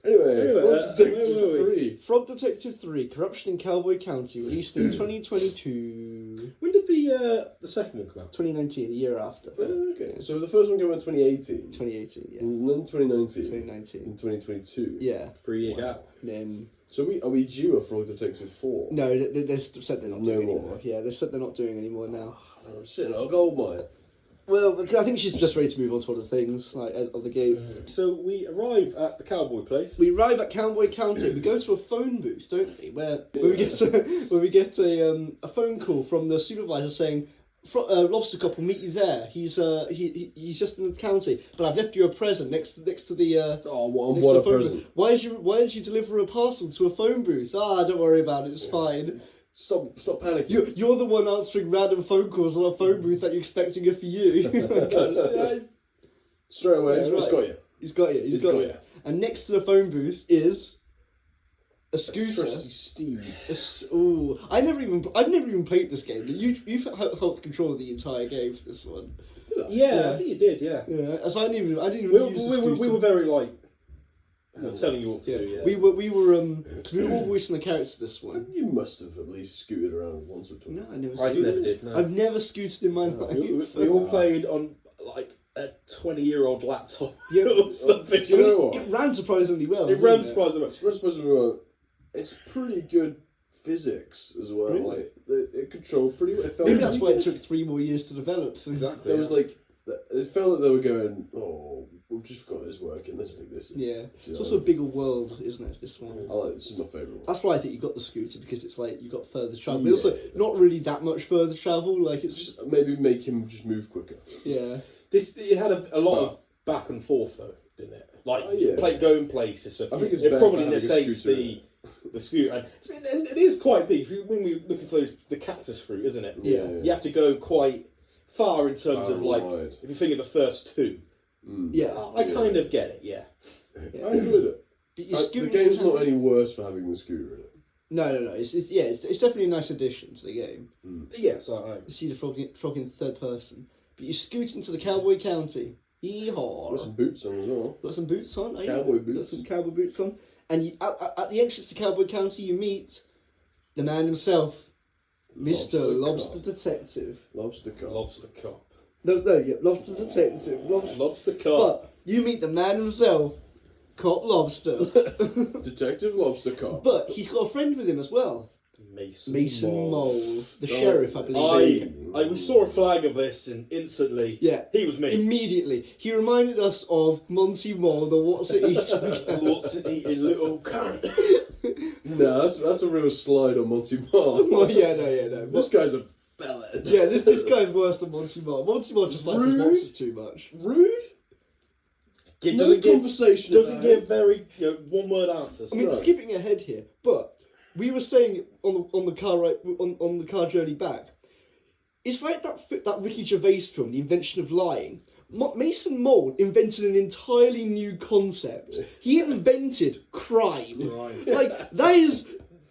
Anyway, Frog Detective 3. Frog Detective 3, Corruption in Cowboy County, released in 2022. When did the second one come out? 2019, a year after. Oh, okay, so the first one came out in 2018. 2018, yeah. And then 2019. 2019. And 2022. Yeah. 3-year gap. Then So are we due a Frog Detective 4? no, they said they're not No doing more. anymore. Yeah, they said they're not doing anymore now. I'm sitting on a gold mine. Well, I think she's just ready to move on to other things, like other games. So we arrive at the Cowboy place. We arrive at Cowboy County. We go to a phone booth, don't we? Where we get a phone call from the supervisor saying, "Lobster Cop will meet you there. He's just in the county, but I've left you a present next to the Oh, what next to a the phone present. booth. Why did you deliver a parcel to a phone booth? Don't worry about it. It's fine. Stop panicking. You're the one answering random phone calls on a phone booth that you're expecting it for you." Straight away, That's it's right. got you. He's got you. He's got you. And next to the phone booth is a scooter. Trusty Steve. I've never even played this game. But you've held control of the entire game for this one. Did I? Yeah, I think you did. Yeah. Yeah, so I didn't even use the We scooter. were very like telling you what to do. Yeah. We were because we were all voicing the characters this one. You must have at least scooted around once or twice. No, I never. I Scooted. never did. No. I've never scooted in my life. We all played on like a 20-year-old laptop Yeah. or something. Do you know what? It ran surprisingly well. It didn't ran surprisingly well. We're supposed to be it's pretty good physics as well. Really? Like it controlled pretty well. It felt Maybe that's why pretty it took 3 more years to develop. good. There was like it felt like they were going, oh, we've just got this working. Let's take this. Yeah, You it's know? also a bigger world, isn't it? This one. I like this is my favourite one. That's why I think you got the scooter, because it's like you got further travel. Yeah, But also not really that much further travel. Like it's Just maybe make him just move quicker. yeah. It had a lot of back and forth though, didn't it? Like yeah. going places. So I think it's it better probably for having a necessitates scooter. the scooter, and it is quite big. When we're looking for the cactus fruit, isn't it? Yeah. You have to go quite far in terms Far of like wide. if you think of the first two. Yeah. I kind of get it. Yeah. Yeah. I enjoyed it. But you The scoot game's into not any worse for having the scooter in it. No. It's definitely a nice addition to the game. Yes, You see the frog in third person. But you scoot into the Cowboy County. Yeehaw. Got some boots on as well. Got some boots on. eh? Cowboy boots. Got some cowboy boots on. And you, at the entrance to Cowboy County, you meet the man himself, Mr. Lobster Cop. Detective. Lobster cop. Lobster cop. Lobster Detective. Lobster cop. But you meet the man himself, Cop Lobster. Detective Lobster cop. But he's got a friend with him as well. Mason Mole. The sheriff, I believe. We saw a flag of this and instantly, Yeah. he was me. Immediately. He reminded us of Monty Mole, the What's It Eating. What's it eating little cunt? No, that's a real slide on Monty Mole. Oh, yeah, no. This guy's a bellend. Yeah, this guy's worse than Monty Mole. Monty Mole just likes his Rude. boxes too much. Rude? No conversation. Doesn't give very one-word answers. I mean, Right. skipping ahead here, but we were saying on the car ride on the car journey back, it's like that Ricky Gervais film, The Invention of Lying. Mason Mould invented an entirely new concept. He invented crime. Right. Like that is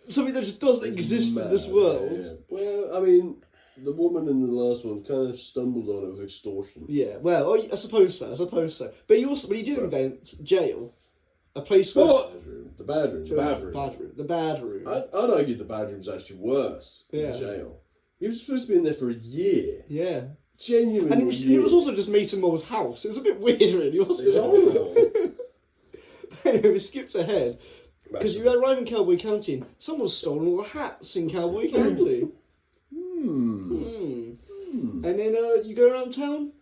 something that just doesn't exist in this Mad, world. yeah. Well, I mean, the woman in the last one kind of stumbled on it with extortion. Yeah, well, I suppose so. But he did invent jail, a place where The bad room. the bad room. I'd argue the bad room's actually worse than Yeah. jail. He was supposed to be in there for a year. Yeah. Genuinely. And it was also just Mason Mole's house. It was a bit weird, really, wasn't it? Oh. Anyway, we skipped ahead. Because you arrive in Cowboy County and someone's stolen all the hats in Cowboy County. And then you go around town.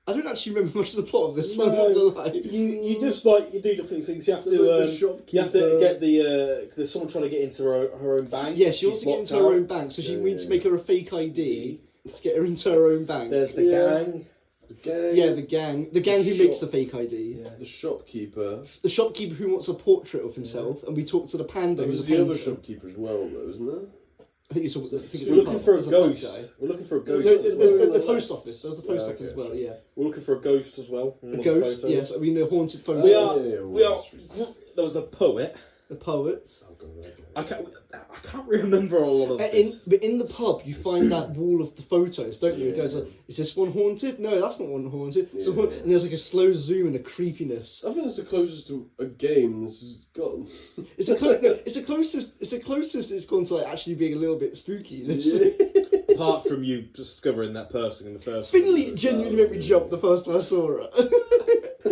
I don't actually remember much of the plot of this one. I'm not gonna lie. You just you do different things. You have to There's like the you have to shopkeeper. get there's someone trying to get into her own bank. Yeah, she wants She's to get into locked her out. own bank, so she needs to make her a fake ID to get her into her own bank. There's the Yeah. gang. The gang. Yeah, the gang who makes the fake ID. Yeah. The shopkeeper. The shopkeeper who wants a portrait of himself, and we talk to the panda There who's was a the other painter. shopkeeper as well, though, isn't there? I think you're talking. We're looking for a There's ghost. pub guy. We're looking for a No, ghost. there's on the the post left. office. There was the post Yeah, office as okay, well. sure. Yeah, We're looking for a ghost as well. a ghost. Yes, I mean the haunted photo. We are. Yeah, We are. Wall Street. There was the poet. The poet. Oh, God, okay. I can't remember a lot of this. But in the pub, you find that wall of the photos, don't you? It goes, is this one haunted? No, that's not one haunted. It's a Yeah. and there's like a slow zoom and a creepiness. I think it's the closest to a game this has gotten. It's the closest. It's the closest it's gone to like actually being a little bit spooky. Apart from you discovering that person in the first. Finley genuinely made me jump the first time I saw her. A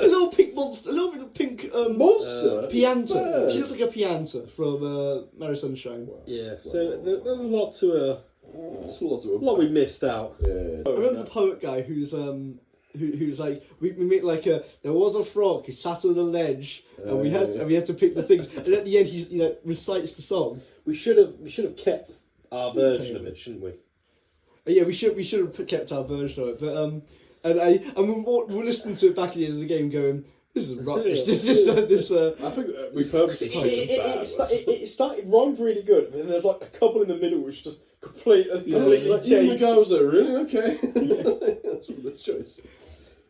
little pink monster, a little bit of pink Monster? Pianta. Bird. She looks like a Pianta from Mary Sunshine. Yeah. So there's a lot to It's a lot to a lot we missed out. Yeah. I remember the poet guy who's who's like we meet like there was a frog who sat on the ledge and we had to pick the things and at the end he recites the song. We should have kept our version of it, shouldn't we? Yeah, we should have kept our version of it, but and we're listening to it back at the end of the game, going, "This is rubbish." this I think we purposely played some bad ones. It started rhymed really good, and then there's like a couple in the middle which just completely Like, even the changed. guy was like, really? Okay. That's the choice.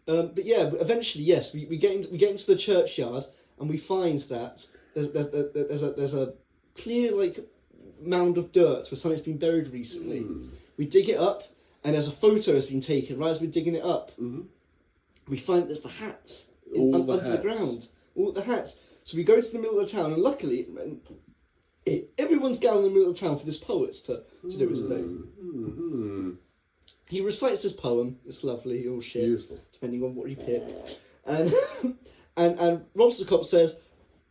but yeah, eventually, yes, we get into the churchyard and we find that there's a clear like mound of dirt where something's been buried recently. We dig it up, and as a photo has been taken right as we're digging it up. We find there's the hats All the under the hats. ground. All the hats. So we go to the middle of the town, and luckily, everyone's gathered in the middle of the town for this poet to do his thing. He recites his poem. It's lovely, all shit, Beautiful. depending on what you pick. And and Lobster Cop says,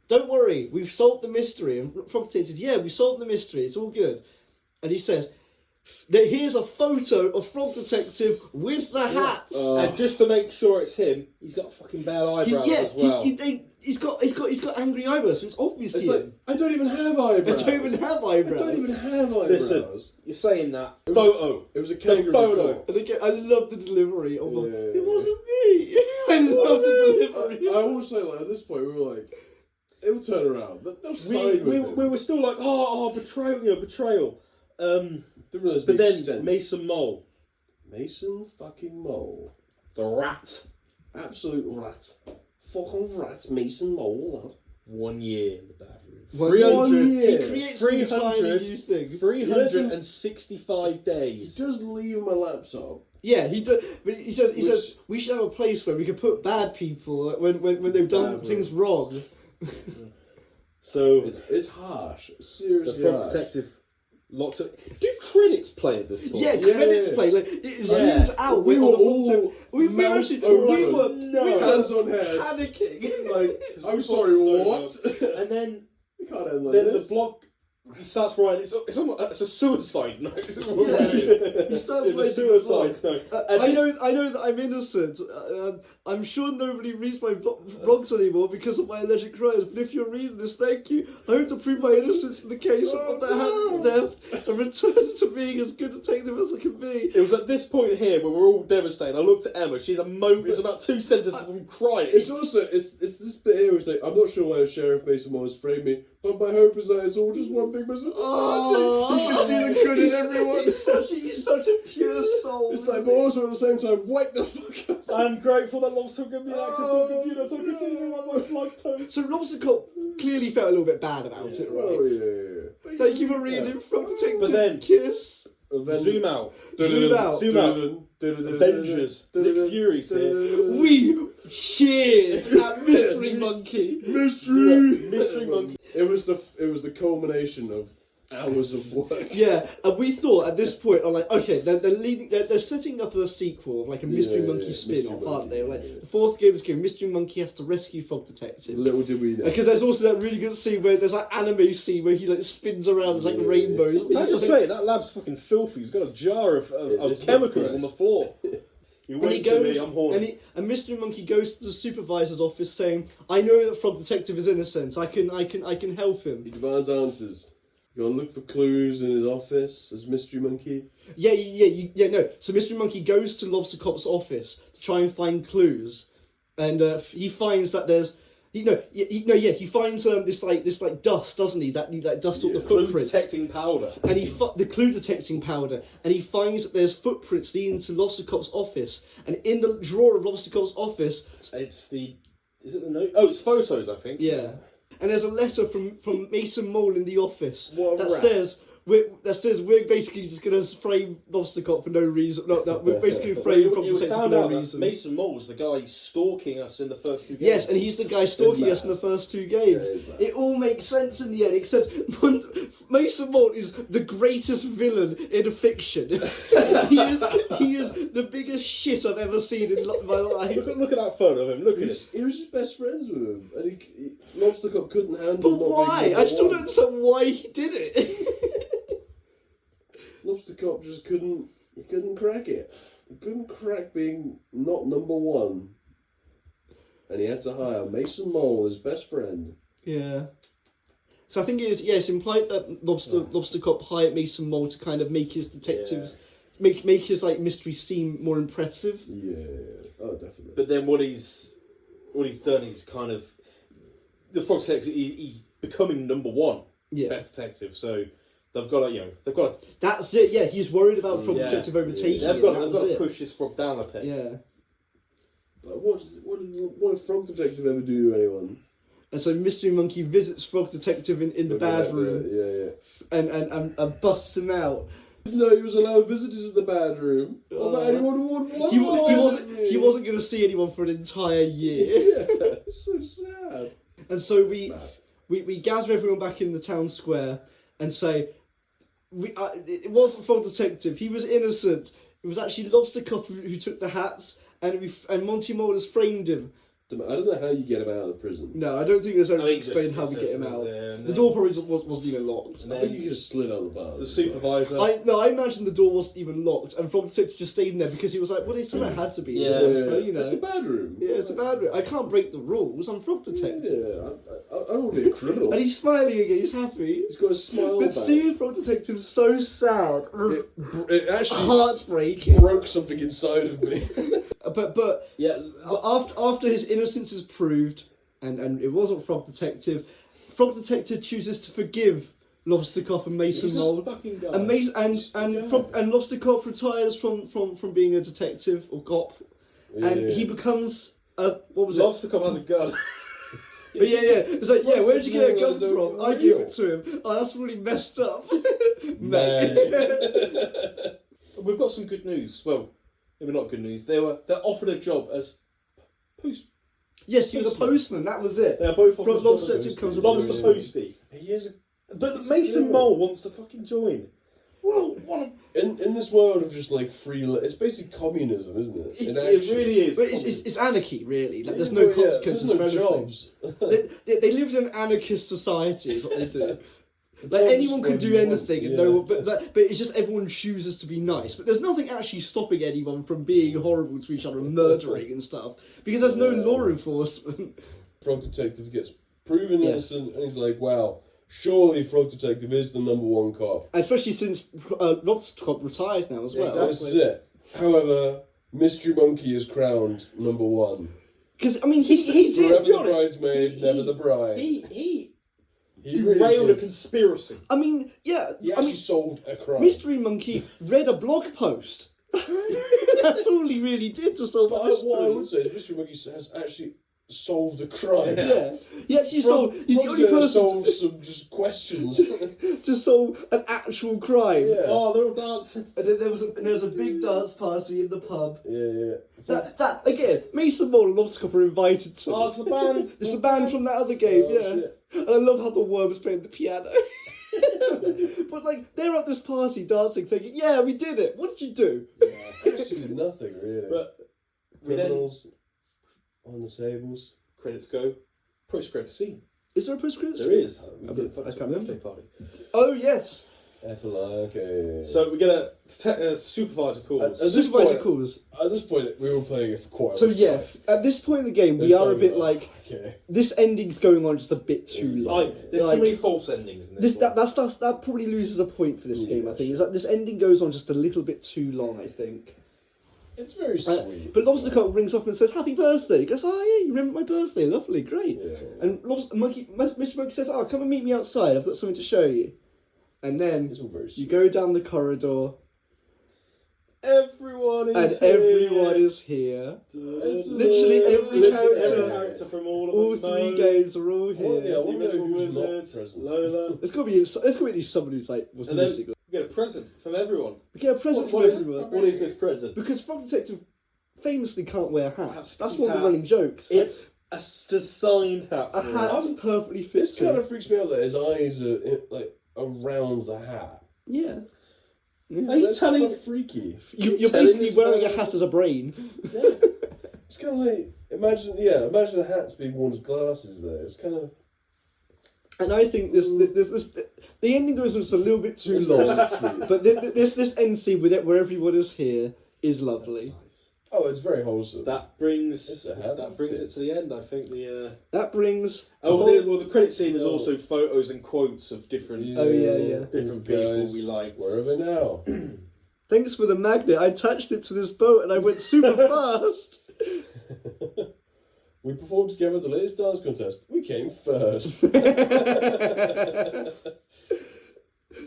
"Don't worry, we've solved the mystery." And Frog Detective says, "Yeah, we solved the mystery. It's all good." And he says, "Here's a photo of Frog Detective with the hats." And just to make sure it's him, he's got fucking bad eyebrows as well. he's got angry eyebrows, so it's obviously It's like, I don't even have eyebrows. I don't even have eyebrows. I don't even have eyebrows. Listen, you're saying that. Photo. It was a kangaroo photo. court. And again, I love the delivery of Yeah. it wasn't me. I love the delivery. I will say, like, at this point, we were like, it'll turn around. They'll side with him. We were still like, betrayal, betrayal. Didn't realise But the then extent. Mason Mole, Mason fucking Mole. the rat, Absolute rat. Fucking rat, Mason Mole, lad. 1 year in the bad room. 1 year. He creates an entirely 300 new thing. 365 He days. does leave my laptop. Yeah, he does. But he says we should have a place where we can put bad people when they've done Bad things wrong. So It's harsh. the Seriously front harsh. detective locked up. Do credits play at this point? Yeah, Yeah. credits play like it zooms out. We on were the all front end. we mouth actually open. we were Hands on head. panicking. Like, I'm sorry, what? And then We can't end like then this. the block. He starts writing. It's a suicide note. This is what Yeah. it is. He starts It's a writing suicide the note. I know that I'm innocent. I'm sure nobody reads my blogs anymore because of my alleged crimes. But if you're reading this, thank you. I hope to prove my innocence in the case of the Hampton's death and return to being as good a detective as I can be. It was at this point here where we're all devastated. I looked at Emma. She's a moment. It's about 2 sentences from crying. It's also it's this bit here. It's like, I'm not sure why Sheriff Mason Moore has framed me, but my hope is that it's all just one big misunderstanding. You can see the good in everyone. He's such a pure soul. It's like, but also at the same time, wake the fuck up. I'm grateful that Lobster gave me access to a computer so I can continue my blood toast. So Lobster Cop clearly felt a little bit bad about it, Oh right? yeah. Thank you for reading from Detective But then- Kiss. Zoom out. Zoom out. Zoom out. Avengers. Nick Fury's here. We cheered at Mystery Monkey. Mystery Monkey. It was the culmination of hours of work. Yeah, and we thought at this point, I'm like, okay, they're setting up a sequel of like a Mystery Yeah, Monkey yeah, spin-off, Mystery aren't they? Monkey, Like yeah. the fourth game is going, Mystery Monkey has to rescue Frog Detective. Little did we know. Because there's also that really good scene where there's like anime scene where he like spins around, there's like Yeah. rainbows. Can I just say, that lab's fucking filthy. He's got a jar of It's not chemicals great. on the floor. You And he wait to me, goes, I'm horny. and Mystery Monkey goes to the supervisor's office saying, "I know that Frog Detective is innocent. I can help him." He demands answers. You gotta look for clues in his office as Mystery Monkey. No. So Mystery Monkey goes to Lobster Cop's office to try and find clues, and he finds that there's. He finds this dust, doesn't he? That dust on the Clue footprints. detecting powder. And the clue detecting powder, and he finds that there's footprints leading to Lobster Cop's office, and in the drawer of Lobster Cop's office, Is it the note? Oh, it's photos, I think. yeah, and there's a letter from Mason Mole in the office What a that rat. says we're basically just gonna frame Lobster Cop for no reason. No, we're basically Well, frame Frog it was Detective for found no out that reason. Mason Mole was the guy stalking us in the first 2 games. Yes, and he's the guy stalking us in the mad. first 2 games. Yeah, he's mad. It all makes sense in the end, except Mason Malt is the greatest villain in fiction. he is the biggest shit I've ever seen in my life. Look at that photo of him. Look at it. He was just best friends with him, and Lobster Cop couldn't handle. But not being why? number I still one. don't understand why he did it. Lobster Cop just couldn't. He couldn't crack it. He couldn't crack being not number one. And he had to hire Mason Mole as best friend. Yeah. So I think it's implied that Lobster Cop hired Mason Mole to kind of make his detectives, make his like mystery seem more impressive. Yeah. Oh, definitely. But then what he's done is kind of the Frog Detective. He's becoming number one Yeah. best detective. So they've got to That's it. Yeah, he's worried about Frog Yeah. Detective overtaking. they've it, got that was to it. push this frog down a peg. Yeah. But what did Frog Detective ever do to anyone? And so Mystery Monkey visits Frog Detective in the bad room Yeah. and busts him out. No, he was allowed visitors in the bad room. Of anyone who would want He wasn't going to see anyone for an entire year. Yeah, it's so sad. And so It's mad. we gather everyone back in the town square and say, it wasn't Frog Detective. He was innocent. It was actually Lobster Cop who took the hats, and Monty Mole has framed him. I don't know how you get him out of the prison. No, I don't think there's I anything think explained how we get him out. The door probably wasn't even locked. And I think you could have slid out the bar. the supervisor. I imagine the door wasn't even locked, and Frog Detective just stayed in there because he was like, well, it sort of had to be. Yeah. So, you know. It's the bedroom. Yeah, it's the bad room. I can't break the rules. I'm Frog Detective. Yeah, I don't want to be a criminal. And he's smiling again. He's happy. He's got a smile But back. seeing Frog Detective so sad was It actually heartbreaking. broke something inside of me. But yeah, after his innocence is proved, and it wasn't Frog Detective chooses to forgive Lobster Cop and Mason he's a Mole. fucking guy. And Mason and Lobster Cop retires from being a detective or cop, and he becomes what was it? Lobster Cop has a gun. But yeah. It's like, yeah, where'd you get a gun Lobster Cop from? was I gave real. it to him. Oh, that's really messed up, Man. mate. We've got some good news. Well, maybe not good news. They're offered a job as post. Yes, he was a postman. That was it. They're both offered Frog jobs as Detective comes a Lobster postman. Posty. He is But Mason Mole wants to fucking join. What a in this world of just like free. It's basically communism, isn't it? In it action. really is. But it's anarchy, really. Like, there's no Well, yeah, consequences there's for no everything. jobs. They live in an anarchist society, is what they do. Like, Jobs anyone can do when you anything, want, and yeah. no one, but it's just everyone chooses to be nice. But there's nothing actually stopping anyone from being horrible to each other and murdering and stuff, because there's no Yeah. law enforcement. Frog Detective gets proven Yes. innocent, and he's like, "Wow, surely Frog Detective is the number one cop." Especially since Lobster Cop retired now as well. Exactly. This is it. However, Mystery Monkey is crowned number one. Because I mean, he did. Forever be the honest, bridesmaid, never the bride. He He really derailed a did. conspiracy. I mean, yeah. He I actually mean, solved a crime. Mystery Monkey read a blog post. That's all he really did to solve But the mystery. what I would say is Mystery Monkey has actually solved a crime. Yeah, he actually solved. He's the Frog only Detective person solved some just questions. to solve an actual crime. Yeah. Oh, they're all dancing. And then there was a big dance party in the pub. Yeah. That again, Mason Mole and Lobster Cop are invited to. Oh, it's the band. It's the band from that other game, Oh, yeah. shit. And I love how the worm's playing the piano. But like they're at this party dancing, thinking, "Yeah, we did it. What did you do?" Actually did nothing really. But we then criminals on the tables. credits go. Post-credit scene. Is there a post credits? There is. I We did can't fucking remember. birthday party. Oh yes. Epilogue. Okay. So we get a supervisor calls. At this Supervisor point- calls. At this point, we were playing it for quite a So long yeah, time. at this point in the game, we Let's are a go bit with that. like Okay. this ending's going on just a bit too long. There's Like, too many false endings in this. one. that probably loses a point for this game. I think Yeah. is that this ending goes on just a little bit too long. I think. It's very sweet. But Lobster Cop rings up and says, "Happy birthday!" He goes, "Oh yeah, you remember my birthday? Lovely, great." Yeah. And Mr. Monkey says, "Oh, come and meet me outside. I've got something to show you." And then It's all very you sweet. go down the corridor, Everyone is and everyone is here. Literally every character, from all of all them. three Mo, games are all Oh, here. yeah, I wonder Invisible who's not Wizard, present. Lola. There's got to be at least someone who's like was And then missing. we get a present from everyone. We get a present What from is- everyone What is this present? because Frog Detective famously can't wear hats. That's His one of the hat. running jokes. It's a designed hat. A for hat him. that perfectly fits This kind him. of freaks me out that his eyes are like around the hat. Yeah. Are you That's telling? kind of freaky. You're telling basically this wearing a man- hat as a brain. Yeah. It's kind of like imagine the hats being worn as glasses. There, it's kind of And I think this the ending goes on just a little bit too It's long. very sweet. But this end scene with it where everyone is here is lovely. Oh, it's very wholesome. That brings It's a hat that brings it fits. to the end. I think the. That brings The credit scene is also photos and quotes of different. Oh, yeah. Different people guys, we liked. Where are they now? thanks for the magnet. I attached it to this boat and I went super fast. We performed together at the latest dance contest. We came third.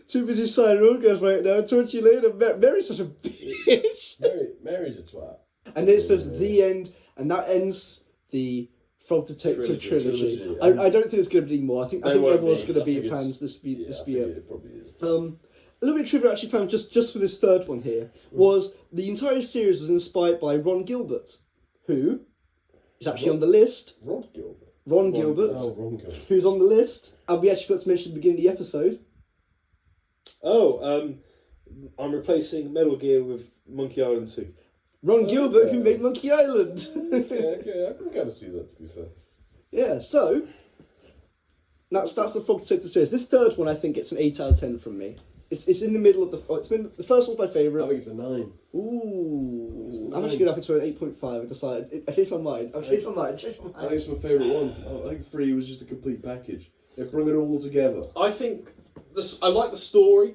Too busy signing orgasm right now. Talk to you later. Mary's such a bitch. Mary's a twat. And then it says the end, and that ends the Frog Detective trilogy. Trilogy. I don't think it's going to be any more. I think there won't was be. going to be I think plans it's- this be Yeah, this I be think it. it probably is. A little bit of trivia I actually found just for this third one here was the entire series was inspired by Ron Gilbert, who is actually on the list. Rod Gilbert. Ron Gilbert, Oh, Ron Gilbert. who's on the list. And we actually forgot to mention at the beginning of the episode. Oh, I'm replacing Metal Gear with Monkey Island 2. Ron Gilbert, who made Monkey Island. Okay, I can kind of see that, to be fair. Yeah, so that's the Frog Detective series. This third one, I think, gets an 8 out of 10 from me. It's in the middle of the. It's been the first one's my favourite. I think it's a 9. Ooh, I'm actually going up into an 8.5. I decided. I changed my mind. I think it's my favourite one. I think 3 was just a complete package. They bring it all together. I think this. I like the story,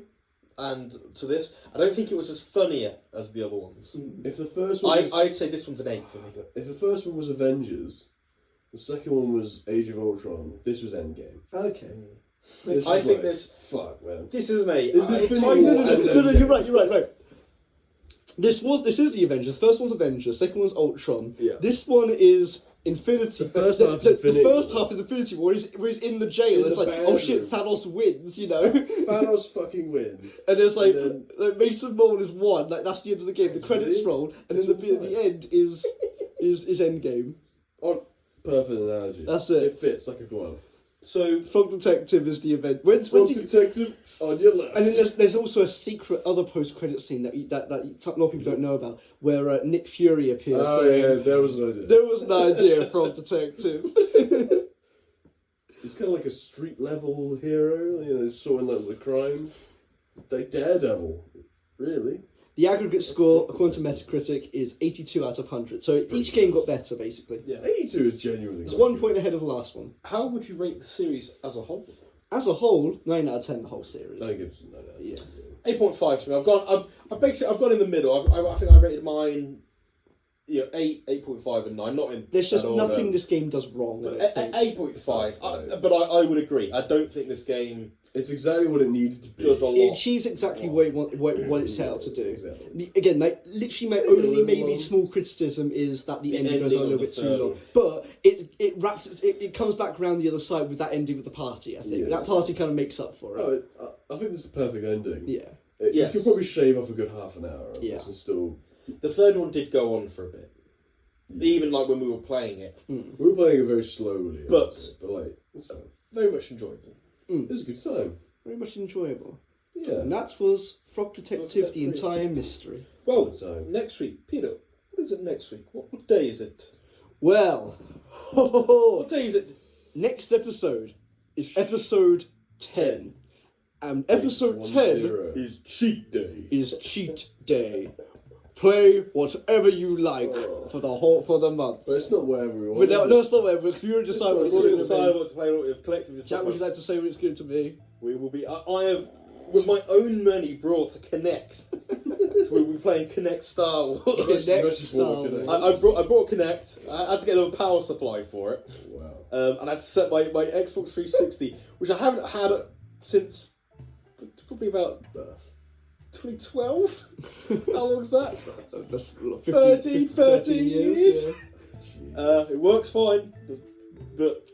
and to this, I don't think it was as funnier as the other ones. If the first one, I'd say this one's an 8 for me. if the first one was Avengers, the second one was Age of Ultron. This was Endgame. Okay. This I was think like, this. Fuck, man. This is an 8. This is It's Infinity like- War. No, you're right. This is the Avengers. First one's Avengers. Second one's Ultron. Yeah. This one is Infinity. The first half is Infinity The first War. half is Infinity War. Where he's in the jail. In It's the like, oh band shit, room. Thanos wins. You know. Thanos fucking wins. And there's like, And like Mason Mole is one. Like that's the end of the game. The credits Really? roll, and It's then all the fine. end is Endgame. Oh, perfect analogy. That's it. It fits like a glove. So Frog Detective is the event. When's Frog he- Detective on your left. And then there's also a secret other post-credit scene that a lot of people don't know about, where Nick Fury appears. Oh saying, yeah, there was an idea. there was an idea, Frog Detective. He's kind of like a street level hero, you know, sorting out the crime. Like Daredevil, really. The aggregate score, according to Metacritic, is 82 out of 100. So each game got better, basically. yeah. 82 is genuinely. It's quite 1 good. point ahead of the last one. How would you rate the series as a whole? As a whole, 9 out of 10 the whole series. I think it's no, Yeah. 8.5 to me. I've gone in the middle. I think I rated mine. 8.5 and 9. Not in. There's just that order. nothing this game does wrong, I don't think. 8.5. But I would agree. I don't think this game It's exactly what it needed to be. does a It lot. achieves exactly what it set out to do. Exactly. Again, like literally, my Just only a little maybe long. small criticism is that the ending goes on a ending little of bit the too third long. one. But it wraps. It comes back around the other side with that ending with the party. I think Yes. that party kind of makes up for it. Oh, I think this is the perfect ending. Yeah. You Yes. could probably shave off a good half an hour of Yeah. this and still. The third one did go on for a bit. Even like when we were playing it. We were playing it very slowly, But- but like it's fine. Very much enjoyable. It was a good time. Very much enjoyable. Yeah. And that was Frog Detective: The Entire Mystery. Well, Good time. next week, Peter, what is it next week? What day is it? Well, What day is it? next episode is episode 10, and episode 10 1-0. Is cheat day. is cheat day. Play whatever you like for the month. But it's not whatever we want. But no, is no, it? it's not whatever, because we already decided what it's We're going going to to decide be. what to play with collectively. Jack, would you like to say what it's going to be? We will be. I have, with my own money, brought a Connect. So we'll be playing Connect Star Wars. Connect That's Star what we're Wars. gonna- I brought Connect. I had to get a power supply for it, Wow. and I had to set my Xbox 360, which I haven't had since probably about 2012. How long's that? That's 13 years. Yeah. It works fine, but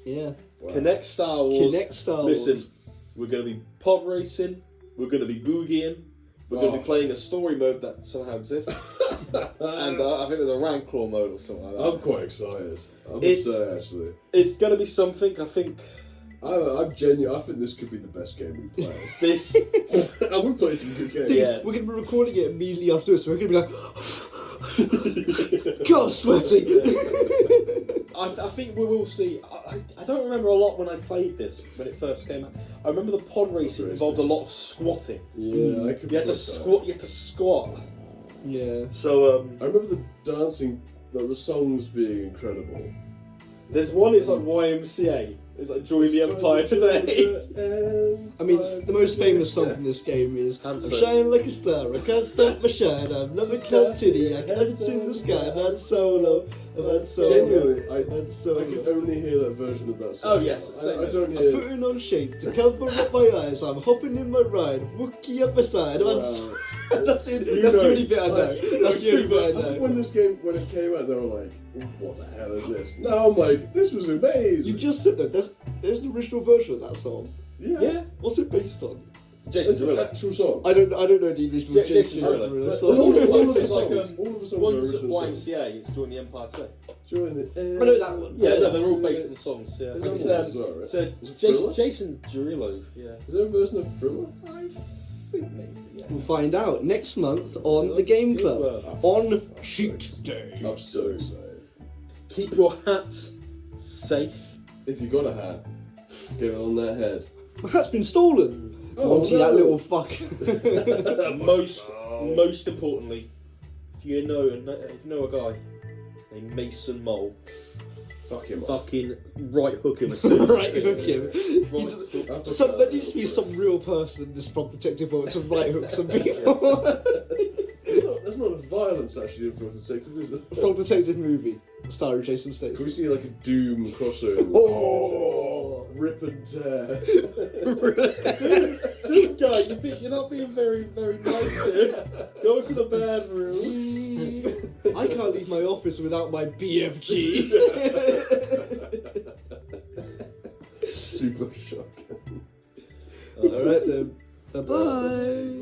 Yeah. Wow. Connect Star Wars. Connect Star Wars. Listen, we're going to be pod racing. We're going to be boogieing. We're going to be playing a story mode that somehow exists, and I think there's a Rancor mode or something like that. I'm quite excited. I must It's- say, actually. It's going to be something. I think I'm genuine. I think this could be the best game we play. this. And we played some good games. Yeah. We're going to be recording it immediately after this, so we're going to be like, God, sweaty. I think we will see. I don't remember a lot when I played this when it first came out. I remember the pod racing involved a lot of squatting. Yeah, I could. You had to put that. squat. You had to squat. Yeah. So I remember the dancing, the songs being incredible. there's one. It's like YMCA. It's like Join the Empire Today. I mean, the most famous song in this game is I'm shining like a star, I can't stop my shine, I'm loving Cloud City, I can't see the sky, I'm solo, I'm solo. Genuinely, I I'm can solo. only hear that version of that song. Oh, yes, I same. don't I'm hear. putting on shades to cover up my eyes, I'm hopping in my ride, Wookie up my side, Wow. that's the know, only bit I know. That's the only bit I I think when know. this game, when it came out, they were like, "What the hell is this?" Now I'm like, "This was amazing." You just said that, there's an original version of that song. yeah. What's it based on? Jason It's an Derulo. actual song. I don't know the original Jason Jason Derulo. Derulo Like, song. all of the It's like, songs, all of the songs are One's original songs. YMCA. It's Join the Empire Today. During the I know that one. Yeah, no, they're all based on songs. Yeah, There's it's, other ones as well, right? so Is it Thriller? Jason Derulo. Yeah. Is there a version of Thriller? think maybe. Yeah. We'll find out next month on the Game Club on Shoot Day. I'm so excited. Keep your hats safe. If you got a hat, get it on that head. My hat's been stolen. Oh, Monty, no. that little fuck. Most importantly, if you know a guy named Mason Mole, Fuck him. fucking right hook him as soon as Right hook him. Right hook. There needs to be some real person in this Frog Detective world to right hook some people. There's not enough violence actually in Frog Detective, is there? Frog Detective movie starring Jason Can we Statham. see like a Doom crossover? Oh! Rip and tear. Dude, guy, you're not being very, very nice here. Go to the bathroom. I can't leave my office without my BFG. Super shock. Alright then. Bye-bye.